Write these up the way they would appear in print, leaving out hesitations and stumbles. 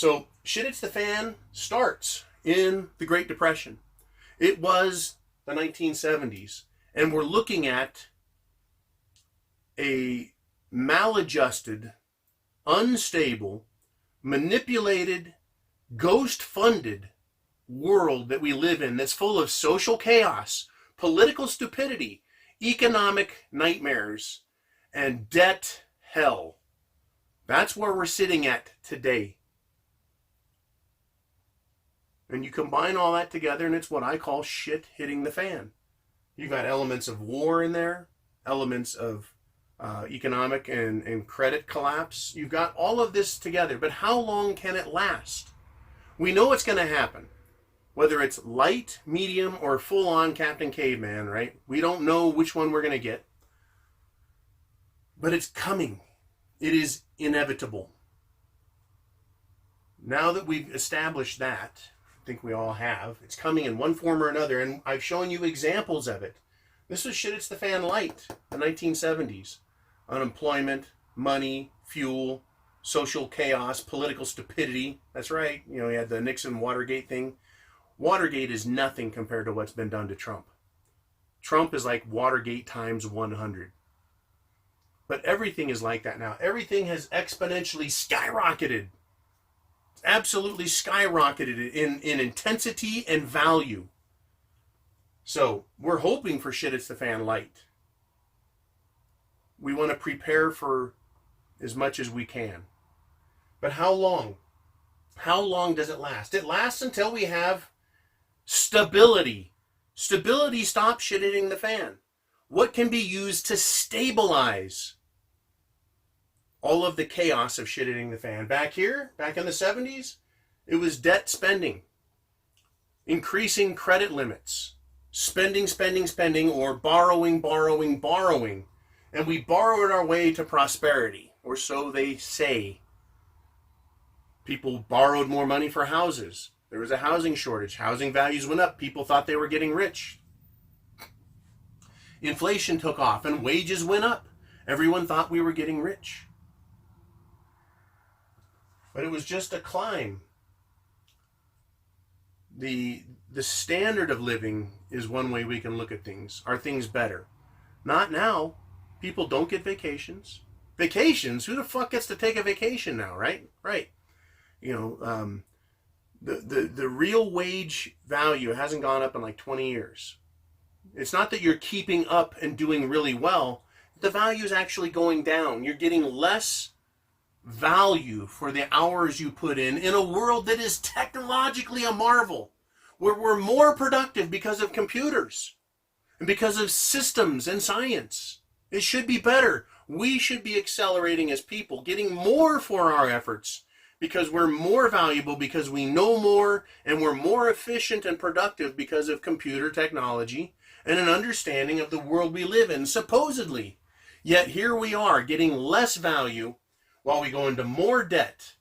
So shit hits the fan starts in the Great Depression. It was the 1970s, and we're looking at a maladjusted, unstable, manipulated, ghost-funded world that we live in that's full of social chaos, political stupidity, economic nightmares, and debt hell. That's where we're sitting at today. And you combine all that together, and it's what I call shit hitting the fan. You got elements of war in there, elements of economic and credit collapse. You've got all of this together, but how long can it last? We know it's going to happen. Whether it's light, medium, or full-on Captain Caveman, right? We don't know which one we're going to get. But it's coming. It is inevitable. Now that we've established that, I think we all have, it's coming in one form or another, and I've shown you examples of it. This was shit, it's the fan light, the 1970s. Unemployment, money, fuel, social chaos, political stupidity. That's right. You had the Nixon Watergate thing. Watergate is nothing compared to what's been done to Trump. Trump is like Watergate times 100. But everything is like that now. Everything has exponentially skyrocketed. It's absolutely skyrocketed in intensity and value. So we're hoping for shit it's the fan light. We want to prepare for as much as we can. But how long? How long does it last? It lasts until we have stability. Stability stops shit hitting the fan. What can be used to stabilize all of the chaos of shit hitting the fan? Back here, back in the 70s, it was debt spending, increasing credit limits, spending, or borrowing. And we borrowed our way to prosperity, or so they say. People borrowed more money for houses. There was a housing shortage. Housing values went up. People thought they were getting rich. Inflation took off and wages went up. Everyone thought we were getting rich. But it was just a climb. The standard of living is one way we can look at things. Are things better? Not now. People don't get vacations. Vacations? Who the fuck gets to take a vacation now, right? Right. The real wage value hasn't gone up in like 20 years. It's not that you're keeping up and doing really well. The value is actually going down. You're getting less value for the hours you put in a world that is technologically a marvel, where we're more productive because of computers and because of systems and science. It should be better. We should be accelerating as people, getting more for our efforts because we're more valuable, because we know more, and we're more efficient and productive because of computer technology and an understanding of the world we live in, supposedly. Yet here we are, getting less value while we go into more debt.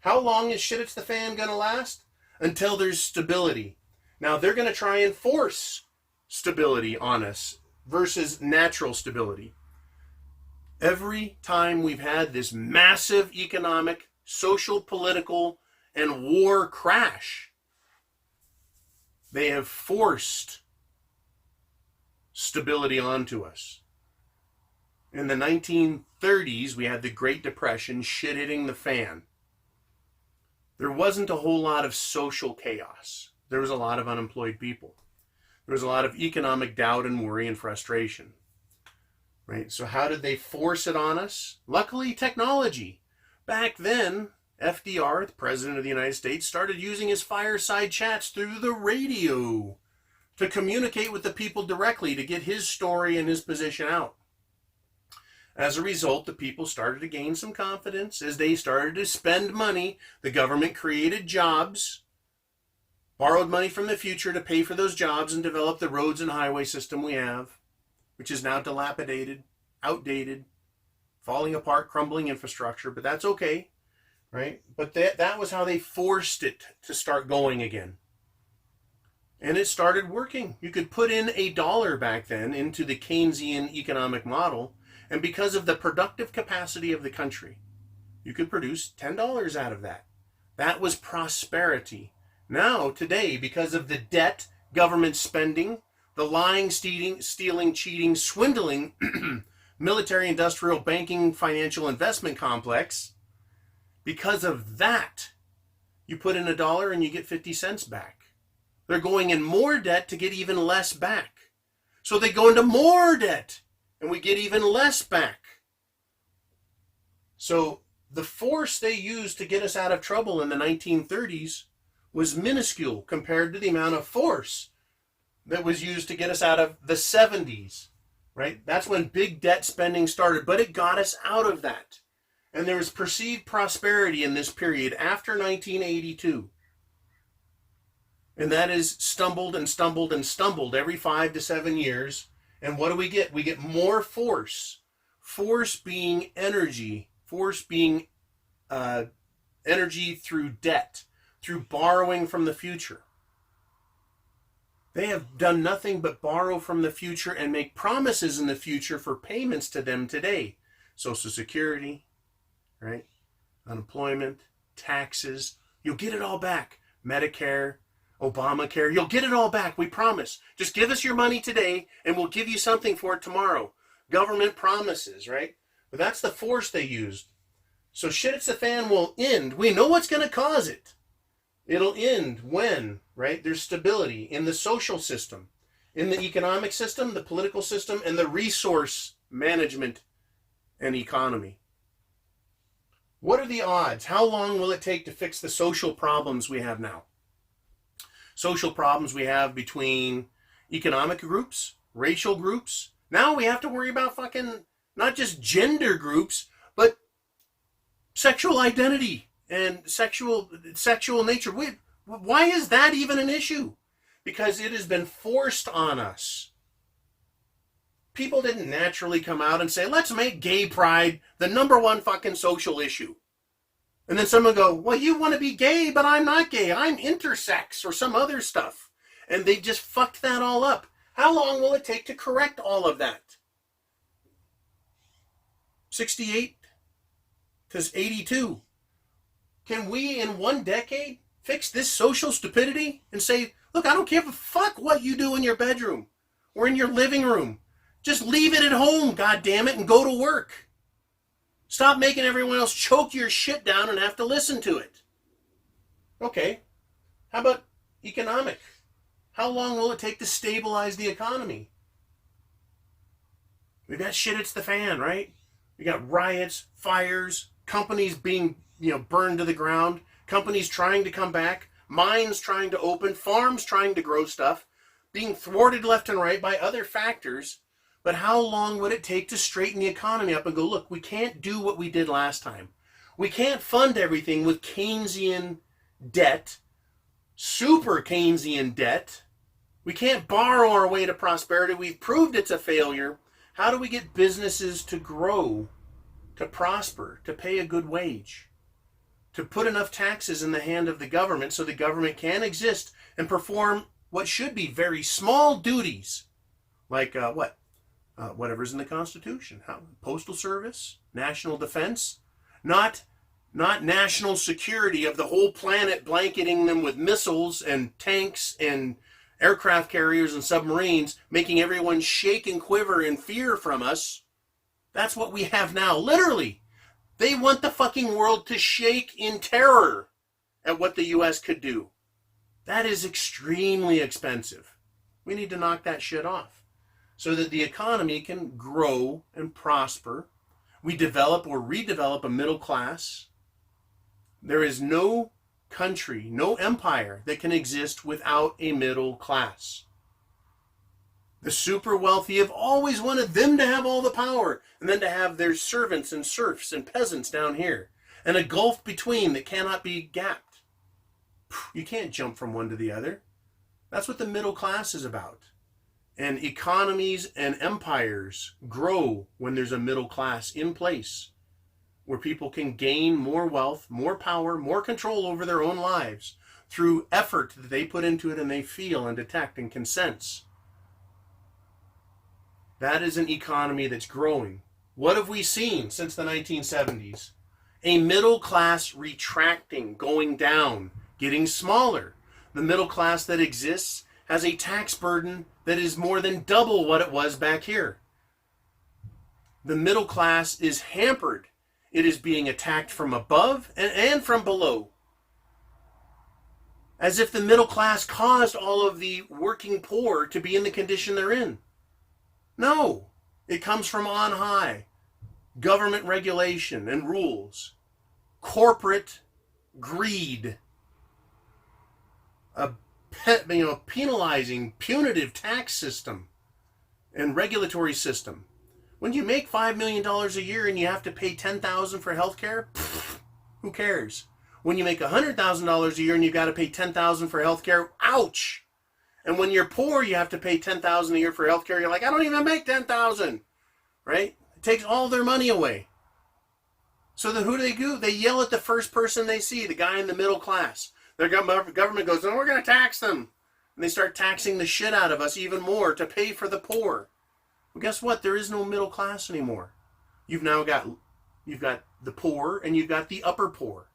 How long is shit it's the fan going to last? Until there's stability. Now, they're going to try and force stability on us versus natural stability. Every time we've had this massive economic, social, political, and war crash, they have forced stability onto us. In the 1930s, we had the Great Depression, shit hitting the fan. There wasn't a whole lot of social chaos. There was a lot of unemployed people. There was a lot of economic doubt and worry and frustration. Right? So how did they force it on us? Luckily, technology. Back then, FDR, the President of the United States, started using his fireside chats through the radio to communicate with the people directly, to get his story and his position out. As a result, the people started to gain some confidence. As they started to spend money, the government created jobs, borrowed money from the future to pay for those jobs, and develop the roads and highway system we have, which is now dilapidated, outdated, falling apart, crumbling infrastructure, but that's okay, right? But that was how they forced it to start going again. And it started working. You could put in $1 back then into the Keynesian economic model, and because of the productive capacity of the country, you could produce $10 out of that. That was prosperity. Now, today, because of the debt, government spending, the lying, stealing, cheating, swindling, military, industrial, banking, financial investment complex, because of that, you put in $1 and you get 50 cents back. They're going in more debt to get even less back. So they go into more debt and we get even less back. So the force they used to get us out of trouble in the 1930s was minuscule compared to the amount of force that was used to get us out of the 70s, right? That's when big debt spending started, but it got us out of that. And there was perceived prosperity in this period after 1982. And that is stumbled and stumbled and stumbled every 5 to 7 years. And what do we get? We get more force. Force being energy. Force being energy through debt, through borrowing from the future. They have done nothing but borrow from the future and make promises in the future for payments to them today. Social Security, right? Unemployment, taxes. You'll get it all back. Medicare, Obamacare. You'll get it all back. We promise. Just give us your money today and we'll give you something for it tomorrow. Government promises, right? But that's the force they used. So shit it's the fan will end. We know what's going to cause it. It'll end when, right? There's stability in the social system, in the economic system, the political system, and the resource management and economy. What are the odds? How long will it take to fix the social problems we have now? Social problems we have between economic groups, racial groups. Now we have to worry about fucking not just gender groups, but sexual identity and sexual nature. Why is that even an issue? Because it has been forced on us. People didn't naturally come out and say, let's make gay pride the #1 fucking social issue. And then someone go, well, you want to be gay, but I'm not gay. I'm intersex or some other stuff. And they just fucked that all up. How long will it take to correct all of that? 68 to 82. Can we in 1 decade fix this social stupidity and say, look, I don't give a fuck what you do in your bedroom or in your living room. Just leave it at home, goddammit, and go to work. Stop making everyone else choke your shit down and have to listen to it. Okay. How about economic? How long will it take to stabilize the economy? We've got shit hits the fan, right? We got riots, fires, companies being, burned to the ground, companies trying to come back, mines trying to open, farms trying to grow stuff, being thwarted left and right by other factors. But how long would it take to straighten the economy up and go, look, we can't do what we did last time. We can't fund everything with Keynesian debt, super Keynesian debt. We can't borrow our way to prosperity. We've proved it's a failure. How do we get businesses to grow, to prosper, to pay a good wage, to put enough taxes in the hand of the government so the government can exist and perform what should be very small duties, like whatever's in the Constitution, postal service, national defense, not national security of the whole planet, blanketing them with missiles and tanks and aircraft carriers and submarines, making everyone shake and quiver in fear from us. That's what we have now. Literally, they want the fucking world to shake in terror at what the U.S. could do. That is extremely expensive. We need to knock that shit off so that the economy can grow and prosper. We develop or redevelop a middle class. There is no country, no empire that can exist without a middle class. The super wealthy have always wanted them to have all the power and then to have their servants and serfs and peasants down here and a gulf between that cannot be gapped. You can't jump from one to the other. That's what the middle class is about. And economies and empires grow when there's a middle class in place where people can gain more wealth, more power, more control over their own lives through effort that they put into it and they feel and detect and can sense. That is an economy that's growing. What have we seen since the 1970s? A middle class retracting, going down, getting smaller. The middle class that exists has a tax burden that is more than double what it was back here. The middle class is hampered. It is being attacked from above and from below. As if the middle class caused all of the working poor to be in the condition they're in. No, it comes from on high. Government regulation and rules. Corporate greed. A penalizing, punitive tax system and regulatory system. When you make $5 million a year and you have to pay $10,000 for health care, who cares? When you make $100,000 a year and you got to pay $10,000 for health care, ouch! And when you're poor, you have to pay $10,000 a year for health care. You're like, I don't even make $10,000, right? It takes all their money away. So then who do? They yell at the first person they see, the guy in the middle class. Their government goes, no, we're going to tax them. And they start taxing the shit out of us even more to pay for the poor. Well, guess what? There is no middle class anymore. You've got the poor and you've got the upper poor.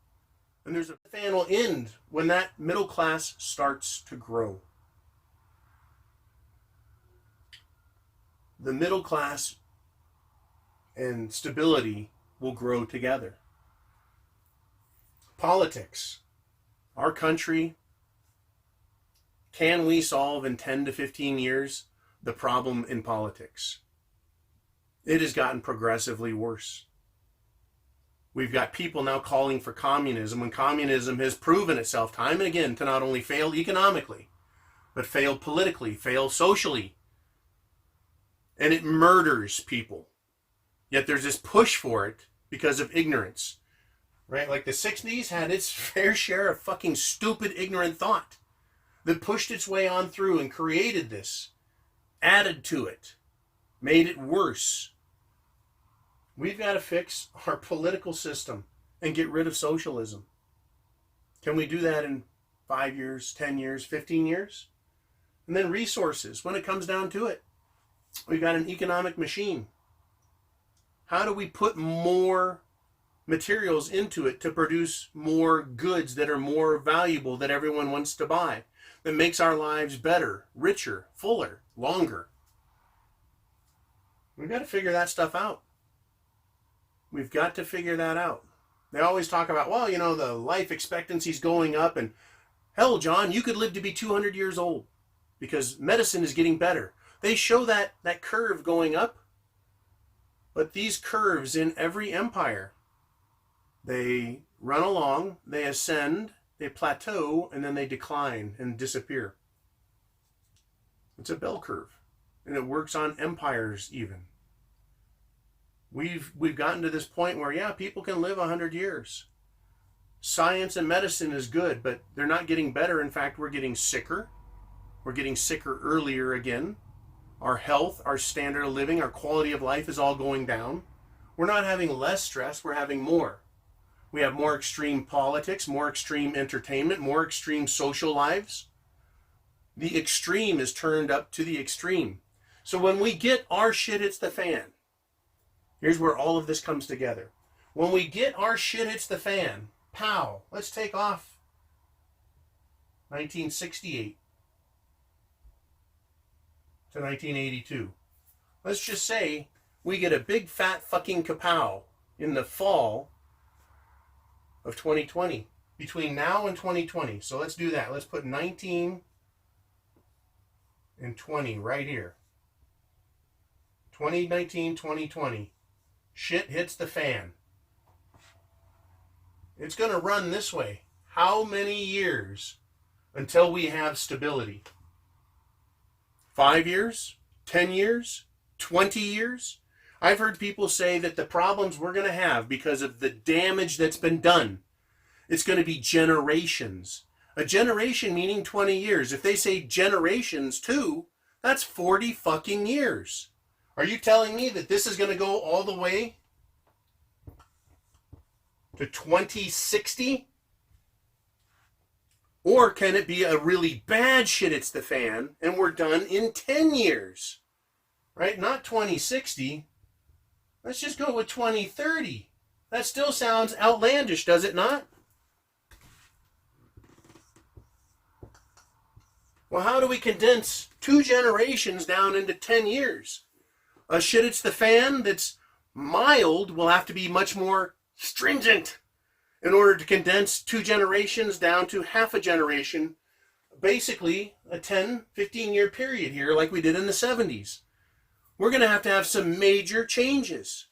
And there's a fan will end when that middle class starts to grow. The middle class and stability will grow together. Politics. Our country, can we solve in 10 to 15 years the problem in politics? It has gotten progressively worse. We've got people now calling for communism when communism has proven itself time and again to not only fail economically, but fail politically, fail socially. And it murders people. Yet there's this push for it because of ignorance. Right? Like the 60s had its fair share of fucking stupid, ignorant thought that pushed its way on through and created this, added to it, made it worse. We've got to fix our political system and get rid of socialism. Can we do that in 5 years, 10 years, 15 years? And then resources, when it comes down to it. We've got an economic machine. How do we put more materials into it to produce more goods that are more valuable that everyone wants to buy, that makes our lives better, richer, fuller, longer? We've got to figure that stuff out. We've got to figure that out. They always talk about, well, the life expectancy's going up, and hell, John, you could live to be 200 years old because medicine is getting better. They show that curve going up, but these curves in every empire, they run along, they ascend, they plateau, and then they decline and disappear. It's a bell curve, and it works on empires even. We've gotten to this point where, yeah, people can live 100 years. Science and medicine is good, but they're not getting better. In fact, we're getting sicker. We're getting sicker earlier again. Our health, our standard of living, our quality of life is all going down. We're not having less stress, we're having more. We have more extreme politics, more extreme entertainment, more extreme social lives. The extreme is turned up to the extreme. So when we get our shit hits the fan, here's where all of this comes together. When we get our shit hits the fan, pow, let's take off 1968 to 1982. Let's just say we get a big fat fucking kapow in the fall of 2020, between now and 2020. So let's do that. Let's put 19 and 20 right here. 2019, 2020. Shit hits the fan. It's going to run this way. How many years until we have stability? 5 years? 10 years? 20 years? I've heard people say that the problems we're going to have because of the damage that's been done, it's going to be generations. A generation meaning 20 years. If they say generations too, that's 40 fucking years. Are you telling me that this is going to go all the way to 2060? Or can it be a really bad shit hits the fan and we're done in 10 years? Right? Not 2060. Let's just go with 2030. That still sounds outlandish, does it not? Well, how do we condense 2 generations down into 10 years? A shit it's the fan that's mild will have to be much more stringent in order to condense 2 generations down to half a generation. Basically, a 10, 15-year period here like we did in the 70s. We're going to have some major changes.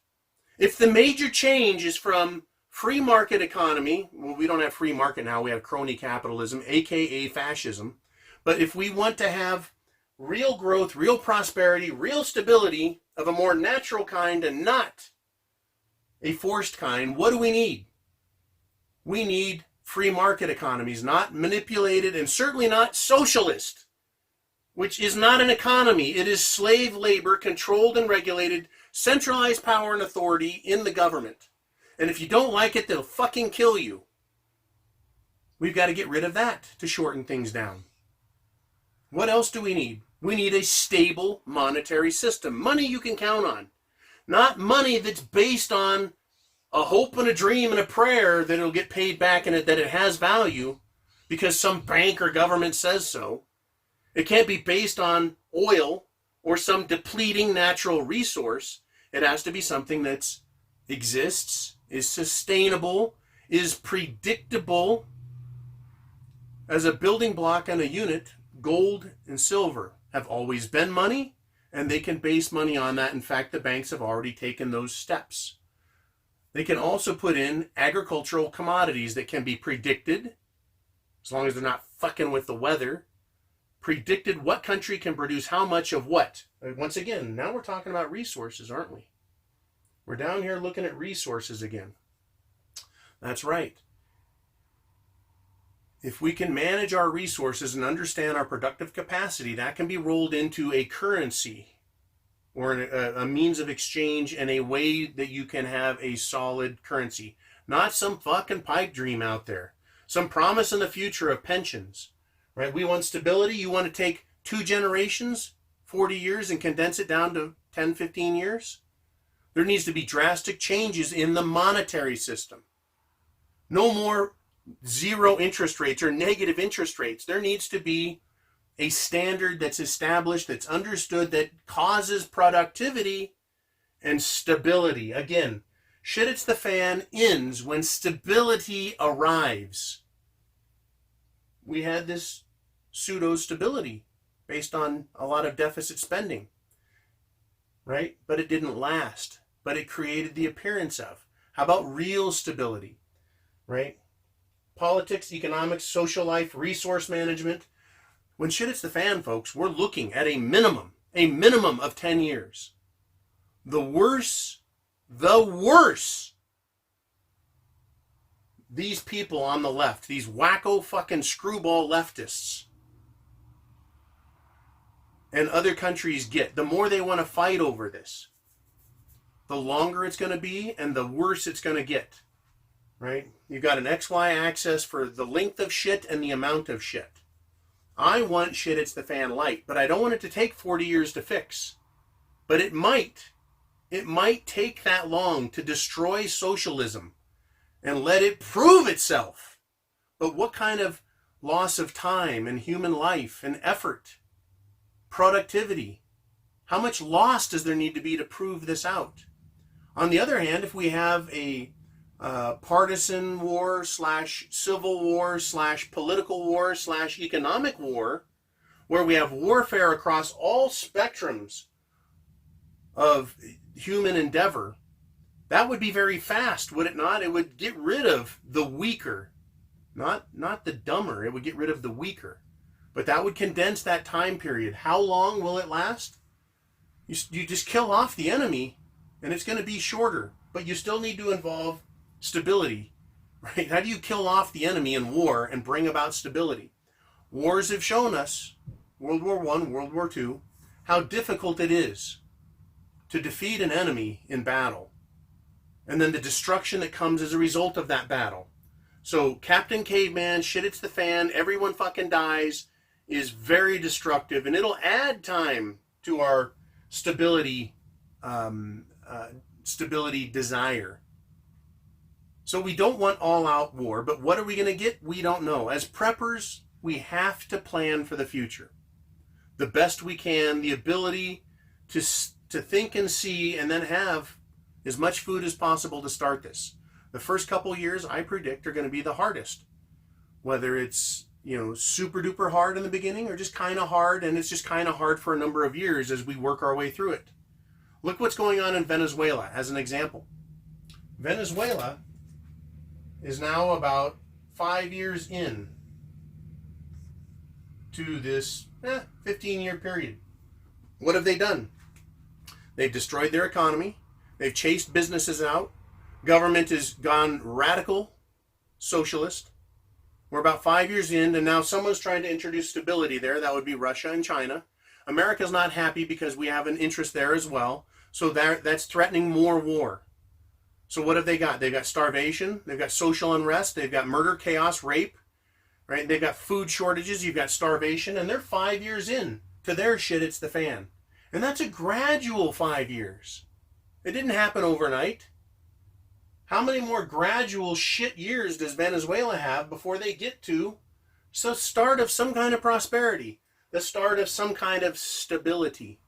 If the major change is from free market economy, well, we don't have free market now, we have crony capitalism, aka fascism. But if we want to have real growth, real prosperity, real stability of a more natural kind and not a forced kind, what do we need? We need free market economies, not manipulated and certainly not socialist, which is not an economy. It is slave labor, controlled and regulated, centralized power and authority in the government. And if you don't like it, they'll fucking kill you. We've got to get rid of that to shorten things down. What else do we need? We need a stable monetary system. Money you can count on. Not money that's based on a hope and a dream and a prayer that it'll get paid back and that it has value because some bank or government says so. It can't be based on oil or some depleting natural resource. It has to be something that exists, is sustainable, is predictable. As a building block and a unit, gold and silver have always been money, and they can base money on that. In fact, the banks have already taken those steps. They can also put in agricultural commodities that can be predicted, as long as they're not fucking with the weather, predicted what country can produce how much of what. Once again, now we're talking about resources, aren't we? We're down here looking at resources again. That's right. If we can manage our resources and understand our productive capacity, that can be rolled into a currency or a means of exchange in a way that you can have a solid currency. Not some fucking pipe dream out there. Some promise in the future of pensions. Right? We want stability. You want to take 2 generations, 40 years, and condense it down to 10, 15 years? There needs to be drastic changes in the monetary system. No more 0 interest rates or negative interest rates. There needs to be a standard that's established, that's understood, that causes productivity and stability. Again, shit it's the fan ends when stability arrives. We had this pseudo-stability based on a lot of deficit spending, right? But it didn't last, but it created the appearance of. How about real stability, right? Politics, economics, social life, resource management. When shit hits the fan, folks, we're looking at a minimum of 10 years. The worse these people on the left, these wacko fucking screwball leftists and other countries get, the more they want to fight over this, the longer it's going to be and the worse it's going to get, right? You've got an XY axis for the length of shit and the amount of shit. I want shit it's the fan light, but I don't want it to take 40 years to fix. But it might take that long to destroy socialism and let it prove itself. But what kind of loss of time and human life and effort, productivity, how much loss does there need to be to prove this out? On the other hand, if we have a partisan war / civil war / political war / economic war, where we have warfare across all spectrums of human endeavor, that would be very fast, would it not? It would get rid of the weaker, not the dumber. It would get rid of the weaker. But that would condense that time period. How long will it last? You just kill off the enemy, and it's going to be shorter. But you still need to involve stability, right? How do you kill off the enemy in war and bring about stability? Wars have shown us, World War I, World War II, how difficult it is to defeat an enemy in battle, and then the destruction that comes as a result of that battle. So Captain Caveman, shit it's the fan, everyone fucking dies, is very destructive, and it'll add time to our stability desire. So we don't want all-out war, but what are we going to get? We don't know. As preppers, we have to plan for the future the best we can, the ability to think and see, and then have as much food as possible to start this. The first couple years, I predict, are going to be the hardest. Whether it's, super duper hard in the beginning or just kind of hard, and it's just kind of hard for a number of years as we work our way through it. Look what's going on in Venezuela as an example. Venezuela is now about 5 years in to this 15-year period. What have they done? They've destroyed their economy. They've chased businesses out. Government has gone radical socialist. We're about 5 years in, and now someone's trying to introduce stability there. That would be Russia and China. America's not happy because we have an interest there as well. So that's threatening more war. So what have they got? They've got starvation. They've got social unrest. They've got murder, chaos, rape. Right? They've got food shortages. You've got starvation. And they're 5 years in to their shit. It's the fan. And that's a gradual 5 years. It didn't happen overnight. How many more gradual shit years does Venezuela have before they get to the start of some kind of prosperity, the start of some kind of stability?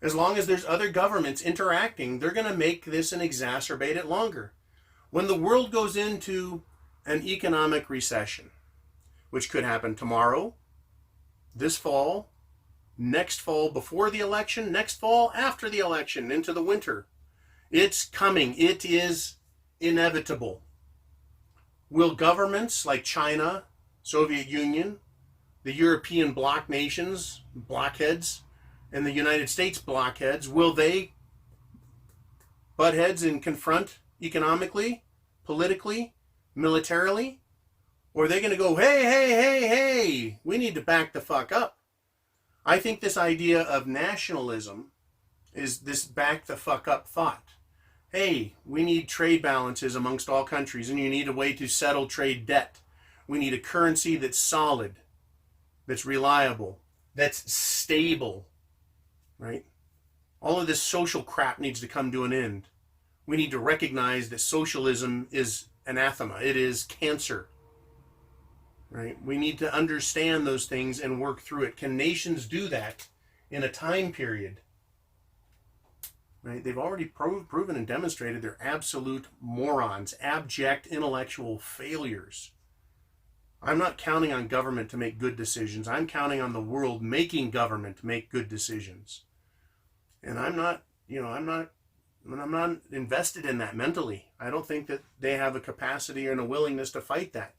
As long as there's other governments interacting, they're going to make this and exacerbate it longer. When the world goes into an economic recession, which could happen tomorrow, this fall, next fall before the election, next fall after the election, into the winter, it's coming. It is inevitable. Will governments like China, Soviet Union, the European bloc nations, blockheads, and the United States blockheads, will they butt heads and confront economically, politically, militarily? Or are they going to go, hey, we need to back the fuck up? I think this idea of nationalism is this back the fuck up thought. Hey, we need trade balances amongst all countries, and you need a way to settle trade debt. We need a currency that's solid, that's reliable, that's stable, right? All of this social crap needs to come to an end. We need to recognize that socialism is anathema. It is cancer, right? We need to understand those things and work through it. Can nations do that in a time period? Right? They've already proven and demonstrated they're absolute morons, abject intellectual failures. I'm not counting on government to make good decisions. I'm counting on the world making government make good decisions. And I'm not invested in that mentally. I don't think that they have a capacity and a willingness to fight that.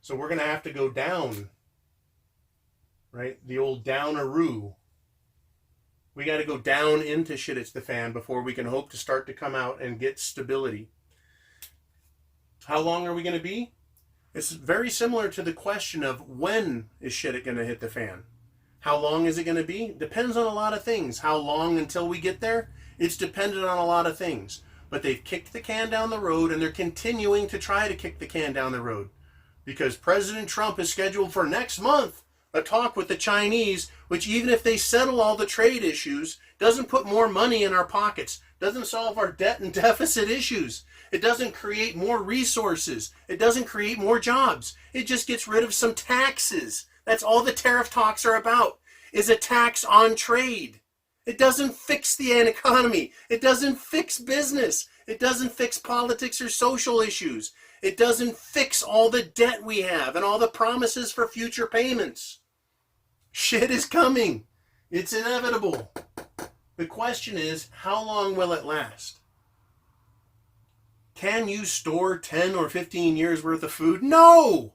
So we're going to have to go down, right? The old down-a-roo. We got to go down into shit it's the fan before we can hope to start to come out and get stability. How long are we going to be? It's very similar to the question of when is shit going to hit the fan. How long is it going to be? Depends on a lot of things. How long until we get there? It's dependent on a lot of things. But they've kicked the can down the road, and they're continuing to try to kick the can down the road. Because President Trump is scheduled for next month a talk with the Chinese, which even if they settle all the trade issues, doesn't put more money in our pockets, doesn't solve our debt and deficit issues. It doesn't create more resources. It doesn't create more jobs. It just gets rid of some taxes. That's all the tariff talks are about, is a tax on trade. It doesn't fix the economy. It doesn't fix business. It doesn't fix politics or social issues. It doesn't fix all the debt we have and all the promises for future payments. Shit is coming. It's inevitable. The question is, how long will it last? Can you store 10 or 15 years worth of food? No!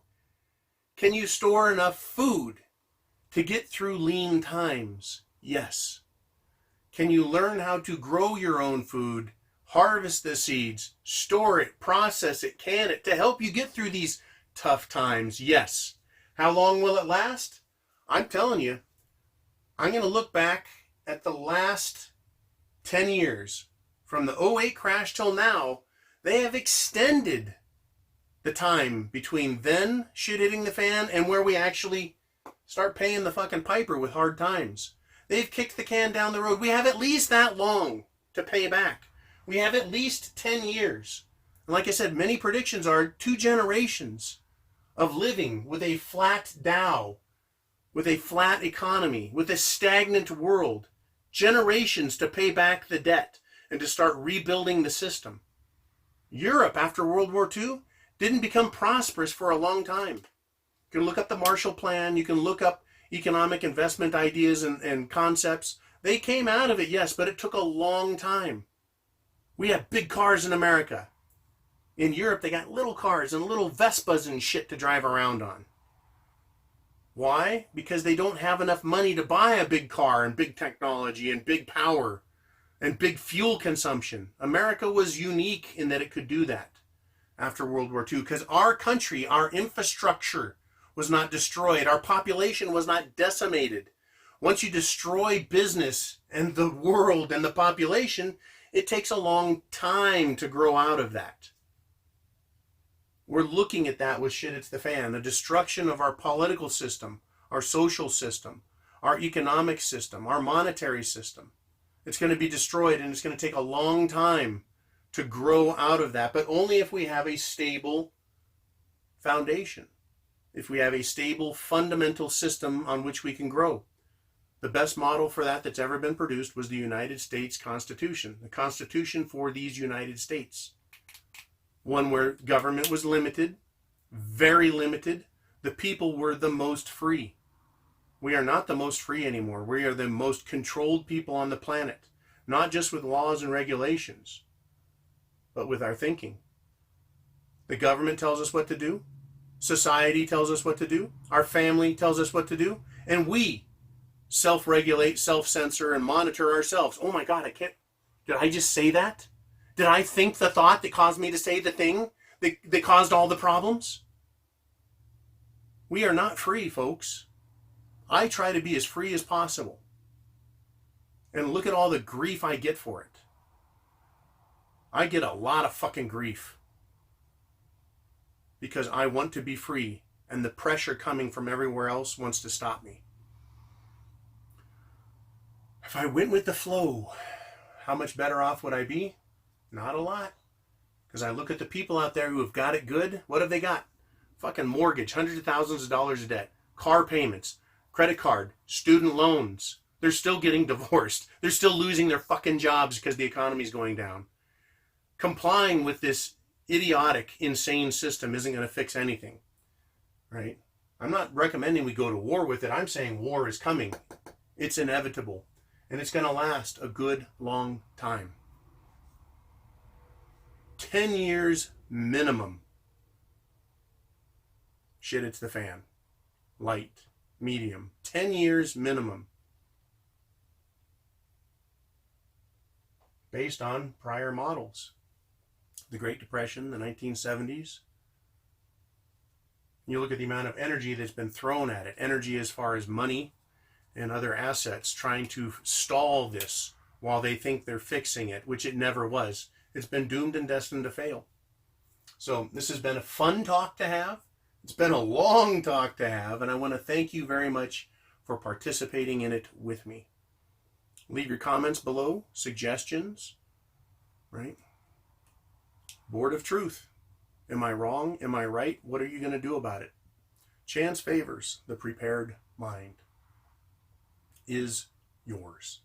Can you store enough food to get through lean times? Yes. Can you learn how to grow your own food, harvest the seeds, store it, process it, can it, to help you get through these tough times? Yes. How long will it last? I'm telling you, I'm going to look back at the last 10 years. From the '08 crash till now, they have extended the time between then shit hitting the fan and where we actually start paying the fucking piper with hard times. They've kicked the can down the road. We have at least that long to pay back. We have at least 10 years. And like I said, many predictions are 2 generations of living with a flat Dow, with a flat economy, with a stagnant world. Generations to pay back the debt and to start rebuilding the system. Europe, after World War II, didn't become prosperous for a long time. You can look up the Marshall Plan. You can look up economic investment ideas and concepts. They came out of it, yes, but it took a long time. We have big cars in America. In Europe, they got little cars and little Vespas and shit to drive around on. Why? Because they don't have enough money to buy a big car and big technology and big power and big fuel consumption. America was unique in that it could do that after World War II because our country, our infrastructure was not destroyed. Our population was not decimated. Once you destroy business and the world and the population, it takes a long time to grow out of that. We're looking at that with Shit It's the Fan, the destruction of our political system, our social system, our economic system, our monetary system. It's going to be destroyed, and it's going to take a long time to grow out of that, but only if we have a stable foundation, if we have a stable fundamental system on which we can grow. The best model for that that's ever been produced was the United States Constitution, the Constitution for these United States. One where government was limited, very limited. The people were the most free. We are not the most free anymore. We are the most controlled people on the planet, not just with laws and regulations, but with our thinking. The government tells us what to do. Society tells us what to do. Our family tells us what to do. And we self-regulate, self-censor, and monitor ourselves. Oh my God, did I just say that? Did I think the thought that caused me to say the thing that caused all the problems? We are not free, folks. I try to be as free as possible. And look at all the grief I get for it. I get a lot of fucking grief. Because I want to be free, and the pressure coming from everywhere else wants to stop me. If I went with the flow, how much better off would I be? Not a lot. Because I look at the people out there who have got it good. What have they got? Fucking mortgage, hundreds of thousands of dollars of debt, car payments, credit card, student loans. They're still getting divorced. They're still losing their fucking jobs because the economy's going down. Complying with this idiotic, insane system isn't going to fix anything. Right? I'm not recommending we go to war with it. I'm saying war is coming. It's inevitable. And it's going to last a good long time. 10 years minimum. Shit, it's the fan. Light, medium. 10 years minimum. Based on prior models. The Great Depression, the 1970s. You look at the amount of energy that's been thrown at it. Energy as far as money and other assets trying to stall this while they think they're fixing it, which it never was. It's been doomed and destined to fail. So this has been a fun talk to have. It's been a long talk to have, and I want to thank you very much for participating in it with me. Leave your comments below, suggestions, right? Board of Truth. Am I wrong? Am I right? What are you going to do about it? Chance favors the prepared mind. Is yours.